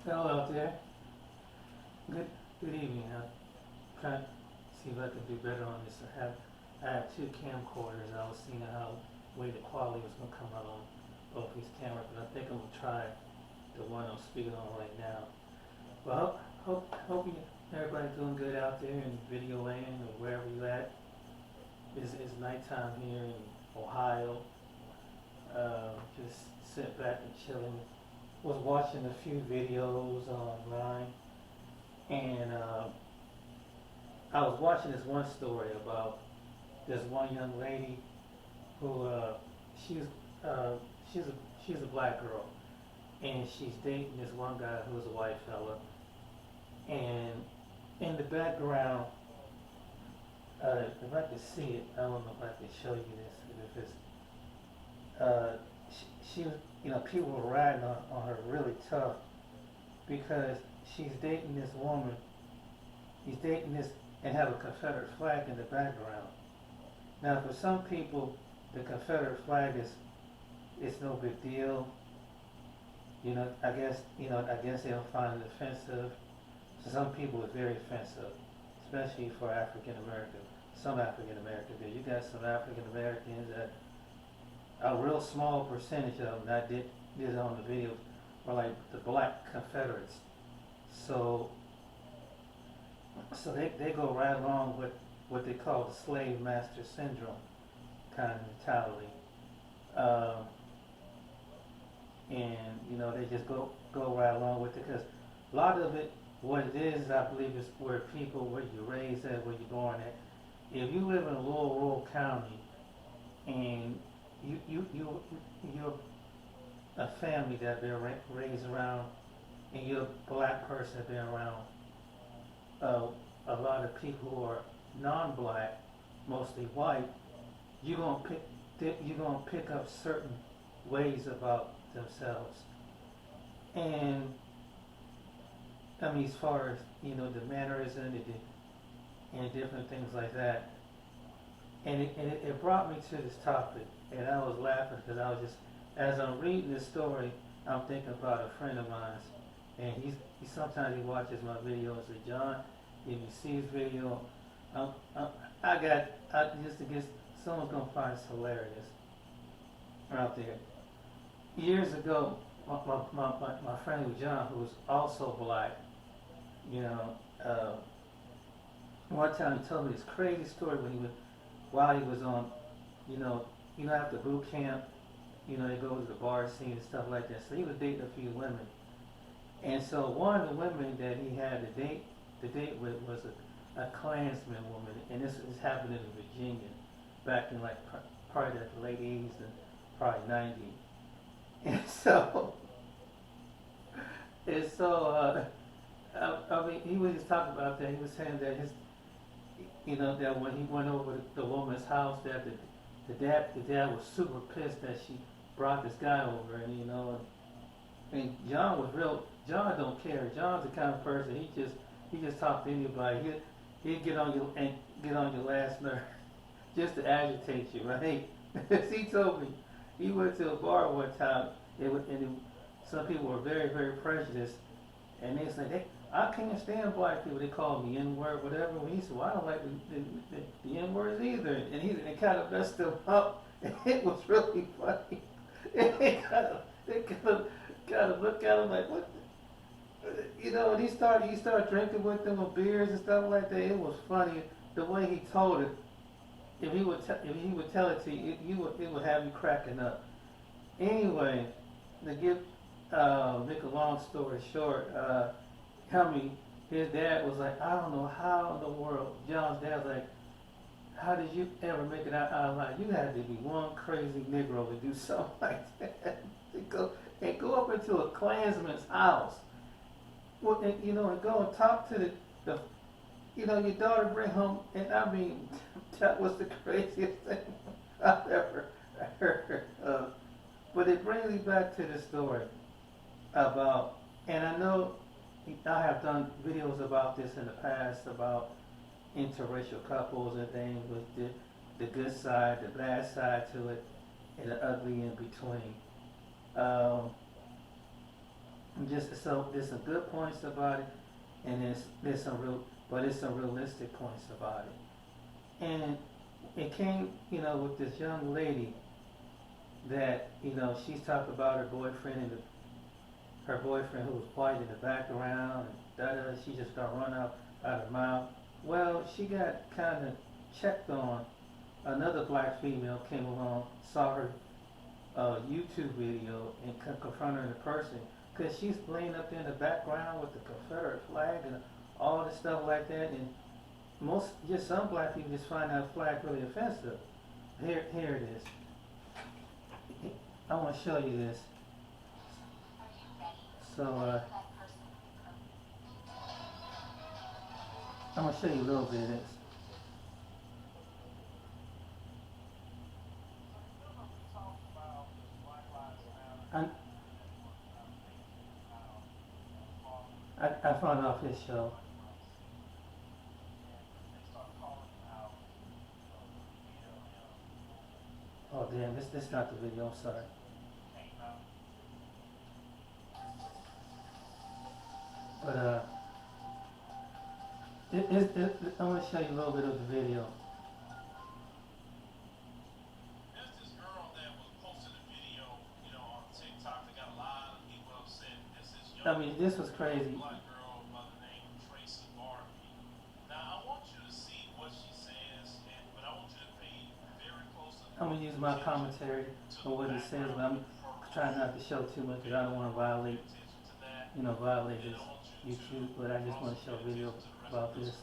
Hello out there. Good good evening. I'm trying to see if I can do better on this. I have two camcorders. I was seeing how way the quality was gonna come out on both these cameras, but I think I'm gonna try the one I'm speaking on right now. Well, hope you everybody doing good out there in video land or wherever you at. It's nighttime here in Ohio. Just sit back and chilling. Was watching a few videos online, and I was watching this one story about this one young lady who she's uh, she's a she's a black girl, and she's dating this one guy who's a white fella, and in the background, if I could see it, I don't know if I could show you this. If it's she was, people were riding on her really tough because she's dating this woman. He's dating this and have a Confederate flag in the background. Now, for some people, the Confederate flag is it's no big deal. I guess they'll find it offensive. To some people, it's very offensive, especially for African Americans. Some African Americans. You got some African Americans that a real small percentage of them that did on the videos were like the black Confederates. So they go right along with what they call the slave master syndrome kind of mentality. Um, and they just go right along with it because a lot of it, what it is, I believe, is where you're raised at, where you're born at. If you live in a rural county and you're a family that been raised around, and you're a black person that been around a lot of people who are non-black, mostly white, you're gonna pick up certain ways about themselves, and I mean, as far as the mannerism and different things like that, and it brought me to this topic, and I was laughing because I was just, as I'm reading this story, I'm thinking about a friend of mine, and he sometimes he watches my videos. And John, if you see his video, um, um, I just to get someone's gonna find this hilarious out there. Years ago, my friend was John, who was also black, you know, uh, one time he told me this crazy story while he was on, after boot camp, they go to the bar scene and stuff like that. So he was dating a few women, and so one of the women that he had to date with was a Klansman woman, and this happened in Virginia, back in like probably the late '80s and probably '90s, and so I mean, he was just talking about that. He was saying that that when he went over to the woman's house, that the dad was super pissed that she brought this guy over, and John was real. John don't care. John's the kind of person he just talk to anybody. He'd get on your last nerve just to agitate you, right? He told me he went to a bar one time, some people were very, very prejudiced, and they said, I can't stand black people. They call me N-word, whatever. When he said, well, I don't like the N-words either. And it kind of messed him up. It was really funny. They kind of look at him like, what? And he started drinking with them with beers and stuff like that. It was funny the way he told it. If he would tell it to you, it would have you cracking up. Anyway, to make a long story short, his dad was like, I don't know how in the world. John's dad was like, how did you ever make it out alive? You had to be one crazy Negro to do something like that. and go up into a Klansman's house. Well, and go and talk to your daughter bring home, and I mean, that was the craziest thing I've ever heard. But it brings me back to the story about, and I know I have done videos about this in the past about interracial couples and things with the good side, the bad side to it, and the ugly in between. just so there's some good points about it, and there's some real, but it's some realistic points about it. And it came, with this young lady that, she's talked about her boyfriend and her boyfriend who was white in the background, and da. She just got run out her mouth. Well, she got kind of checked on. Another black female came along, saw her YouTube video, and confronted her in person because she's laying up there in the background with the Confederate flag and all this stuff like that. And just some black people just find that flag really offensive. Here it is. I want to show you this. So I'm gonna show you a little bit of this. I found off his show. Oh damn, this not the video. I'm sorry. But I'm gonna show you a little bit of the video. There's this girl that was posting a video, on TikTok that got a lot of people upset. This was crazy. Black girl by the name of Tracy Barbie. Now I want you to see what she says, but I want you to pay very close attention. I'm gonna use my commentary on what it says, but I'm trying not to show too much because I don't want to violate this YouTube, but I just want to show a video about this.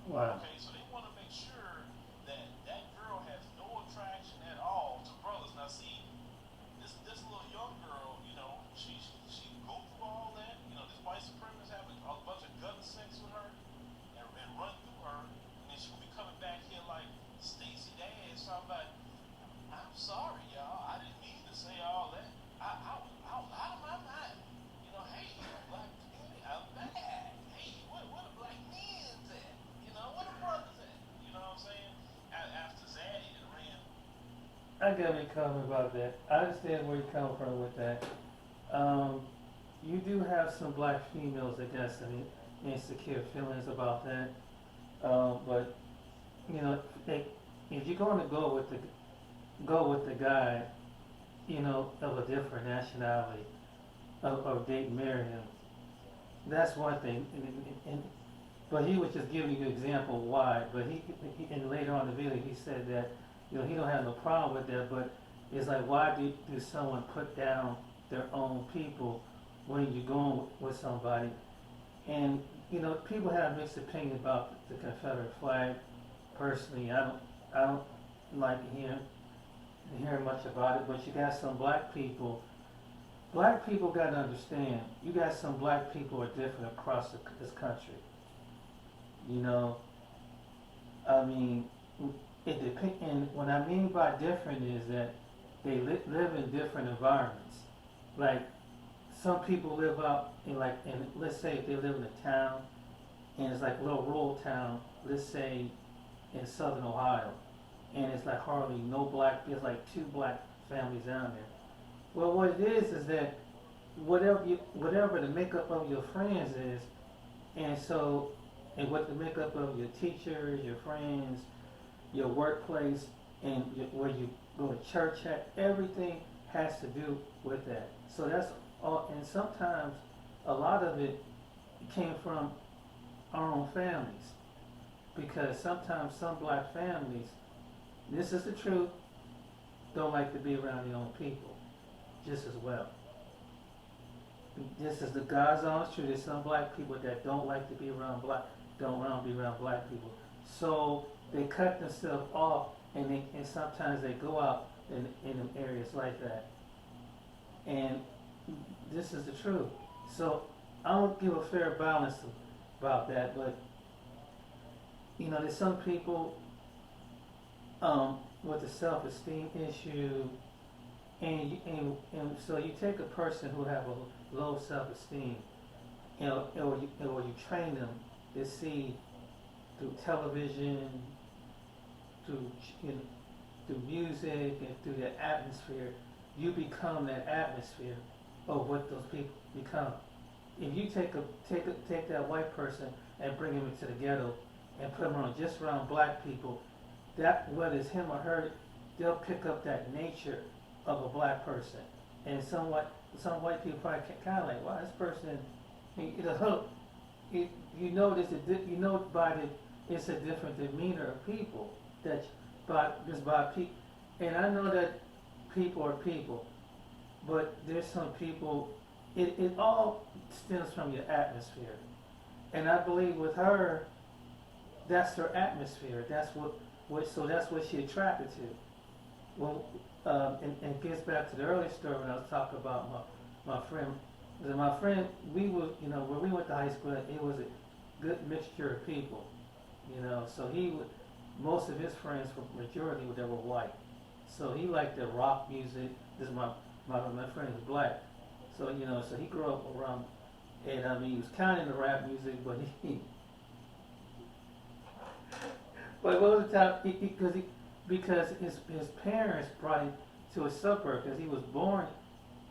Wow. Okay, so they want to make sure that that girl has no attraction at all to brothers. Now, see, this little young girl, she go through all that. This white supremacists have a bunch of gun sex with her and run through her, and then she'll be coming back here like Stacey Dash. So I'm like, I'm sorry, y'all. I didn't mean to say all that. I was out of my mind. Hey, black community, I'm bad. Hey, what a black man's at? What a brother's at? You know what I'm saying? After Zaddy and ran. I got me comment about that. I understand where you come from with that. You do have some black females that got some insecure feelings about that. But if you're going to go with the guy, of a different nationality, or date marry him. That's one thing. But he was just giving you an example why. But and later on in the video, he said that, he don't have no problem with that. But it's like, why do someone put down their own people when you're going with somebody? And, people have mixed opinion about the Confederate flag. Personally, I don't like hearing much about it. But you got some black people. Black people got to understand. You got some black people are different across this country. I mean, it depends. And what I mean by different is that they live in different environments. Like, some people live out in let's say if they live in a town, and it's like a little rural town, let's say in southern Ohio, and it's like hardly no black, there's like 2 black families down there. Well, what it is that whatever the makeup of your friends is, and what the makeup of your teachers, your friends, your workplace, and where you go to church at, everything has to do with that. So that's all, and sometimes a lot of it came from our own families, because sometimes some black families, this is the truth, don't like to be around their own people just as well. This is the God's honest truth. There's some black people that don't like to be around don't want to be around black people. So they cut themselves off, and sometimes they go out in them areas like that. And this is the truth. So I don't give a fair balance about that, but there's some people with a self-esteem issue, and so you take a person who have a low self-esteem, or you train them to see through television, through music, and through the atmosphere. You become that atmosphere of what those people become. If you take that white person and bring him into the ghetto and put him around black people, that whether it's him or her, they'll pick up that nature of a black person. And some white people probably kind of like, wow, this person, it's a different demeanor of people by people. And I know that people are people, but there's some people. It all stems from your atmosphere, and I believe with her, that's her atmosphere. That's what she attracted to. Well, and gets back to the earlier story when I was talking about my friend. My friend, when we went to high school, it was a good mixture of people. So most of his friends were majority that were white. So he liked the rock music. This is my friend is black. So so he grew up around, and he was kind of into rap music, but but most of the time, because his parents brought him to a suburb, because he was born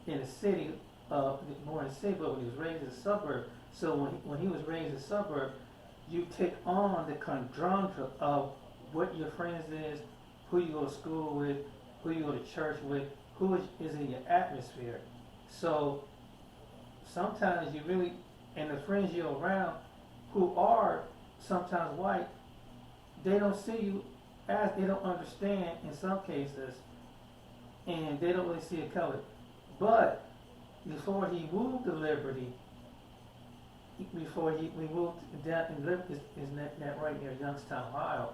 in a city, but when he was raised in a suburb. So when he was raised in a suburb, you take on the conundrum of what your friends is, who you go to school with, who you go to church with, who is in your atmosphere. So sometimes you really, and the friends you're around who are sometimes white, they don't see you as, they don't understand in some cases, and they don't really see a color. But before he moved to Liberty, we moved down in Liberty, is that right near Youngstown, Ohio.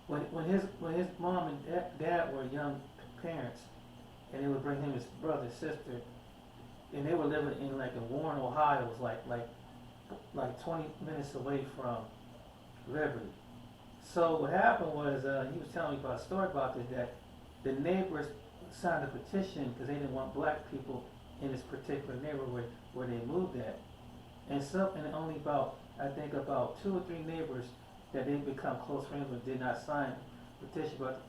When his mom and dad were young parents, and they would bring him his brother and sister, and they were living in Warren, Ohio. It was like 20 minutes away from Liberty. So what happened was, he was telling me about a story about this, that the neighbors signed a petition because they didn't want black people in this particular neighborhood where they moved at. And only about 2 or 3 neighbors that they become close friends with did not sign the petition, but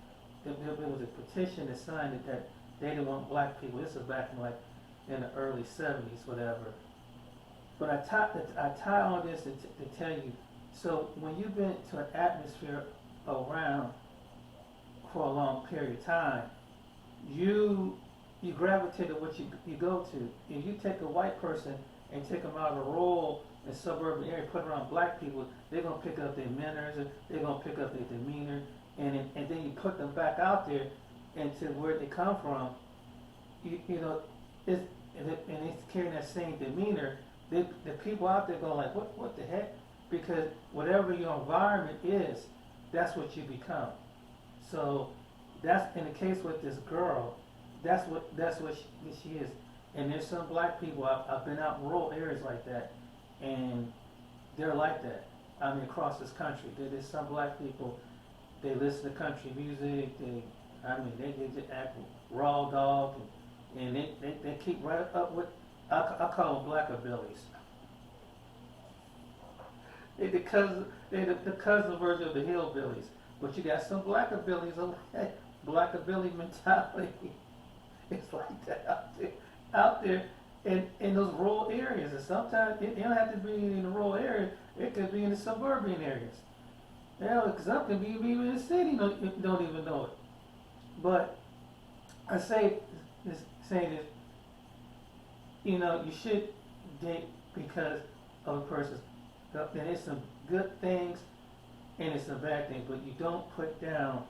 there was a petition that signed it that they didn't want black people. This was back in the early 70s, whatever. But I tie all this to tell you, so when you've been to an atmosphere around for a long period of time, you you gravitate to what you go to. If you take a white person and take them out of a rural and suburban area, put around black people, they're gonna pick up their manners, and they're gonna pick up their demeanor, and then you put them back out there into where they come from. You know, it's and it's carrying that same demeanor. The people out there going like, what the heck? Because whatever your environment is, that's what you become. So that's in the case with this girl. That's what she is. And there's some black people. I've been out in rural areas like that, and they're like that. I mean, across this country, there's some black people. They listen to country music. They just act raw dog, and they keep right up with. I call them blackabillies. They're the cousin version of the hillbillies. But you got some blackabillies, blackabilly mentality. It's like that out there in those rural areas. And sometimes it don't have to be in the rural area. It could be in the suburban areas. Some can be even in the city, don't even know it. But I say this, you should date because of a person's. And there's some good things and it's some bad things, but you don't put down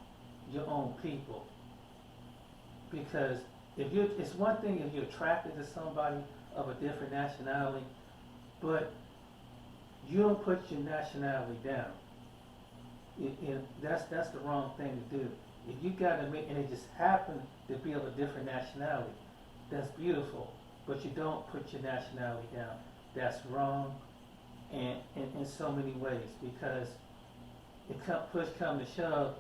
your own people. Because it's one thing if you're attracted to somebody of a different nationality, but you don't put your nationality down. That's the wrong thing to do. If you got to make, and it just happened to be of a different nationality, that's beautiful, but you don't put your nationality down. That's wrong, and in so many ways, because if push come to shove,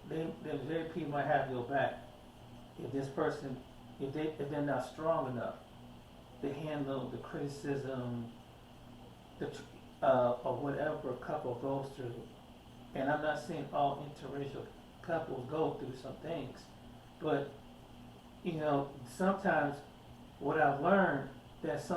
the very people might have your back. If this person, if they're not strong enough to handle the criticism, or whatever a couple goes through, and I'm not saying all interracial couples go through some things, but sometimes what I've learned that some